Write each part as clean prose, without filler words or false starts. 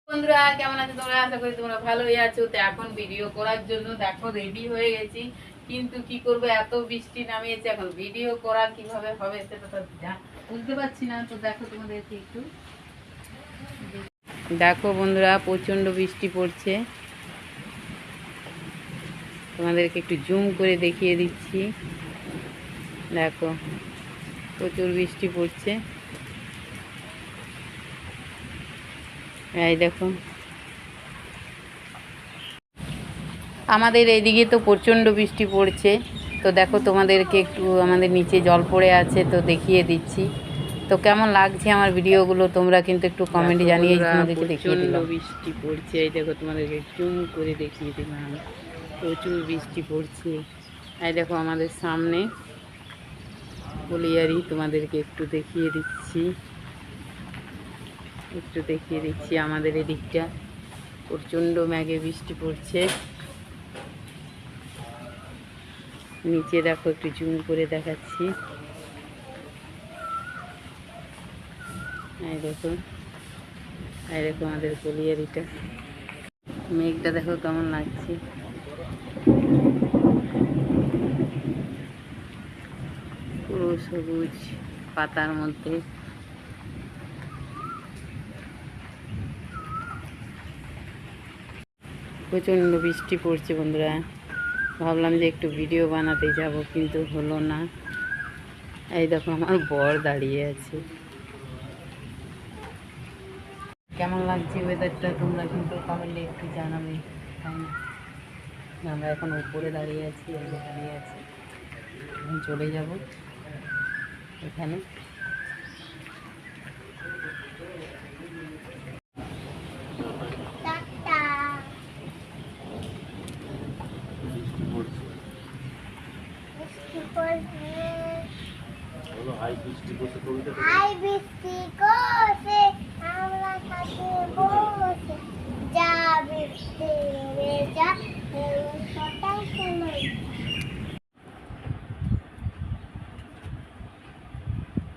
বন্ধুরা কেমন আছো তোমরা? আশা করি তোমরা ভালোই আছো। তো এখন ভিডিও করার জন্য দেখো রেডি হয়ে গেছি, কিন্তু কি করব, এত বৃষ্টি নামিয়েছে, এখন ভিডিও করা কিভাবে হবে সেটা তো বুঝতে পারছি না। তো দেখো তোমাদেরকে একটু দেখো বন্ধুরা, প্রচন্ড বৃষ্টি পড়ছে, তোমাদেরকে একটু জুম করে দেখিয়ে দিচ্ছি। দেখো প্রচুর বৃষ্টি পড়ছে, এই দেখো আমাদের এইদিকে তো প্রচণ্ড বৃষ্টি পড়ছে। তো দেখো তোমাদেরকে একটু আমাদের নিচে জল পড়ে আছে, তো দেখিয়ে দিচ্ছি। তো কেমন লাগছে আমার ভিডিওগুলো তোমরা কিন্তু একটু কমেন্টে জানিয়ে তোমাদেরকে দেখিয়ে দিলাম। বৃষ্টি পড়ছে, এই দেখো তোমাদেরকে জুম করে দেখিয়ে দিলাম, প্রচুর বৃষ্টি পড়ছে। এই দেখো আমাদের সামনে কলিয়ারি, তোমাদেরকে একটু দেখিয়ে দিচ্ছি আমাদের এদিকটা প্রচণ্ড মেঘে বৃষ্টি পড়ছে। নিচে দেখো একটু জুম করে দেখাচ্ছি, এই দেখো আমাদের কলিয়ারিটা, মেঘটা দেখো কেমন লাগছে। পুরো সবুজ পাতার মধ্যে। প্রচণ্ড বৃষ্টি পড়ছে বন্ধুরা, ভাবলাম যে একটু ভিডিও বানাতে যাব, কিন্তু হলো না। এই দেখো আমার বর দাঁড়িয়ে আছে। কেমন লাগছে ওয়েদারটা তোমরা কিন্তু কমেন্টে একটু জানাবে। আমরা এখন উপরে দাঁড়িয়ে আছি, চলে যাব এখানে।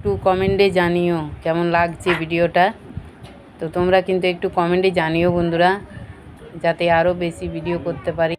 একটু কমেন্টে জানিও কেমন লাগছে ভিডিওটা। তো তোমরা কিন্তু একটু কমেন্টে জানিও বন্ধুরা, যাতে আরও বেশি ভিডিও করতে পারি।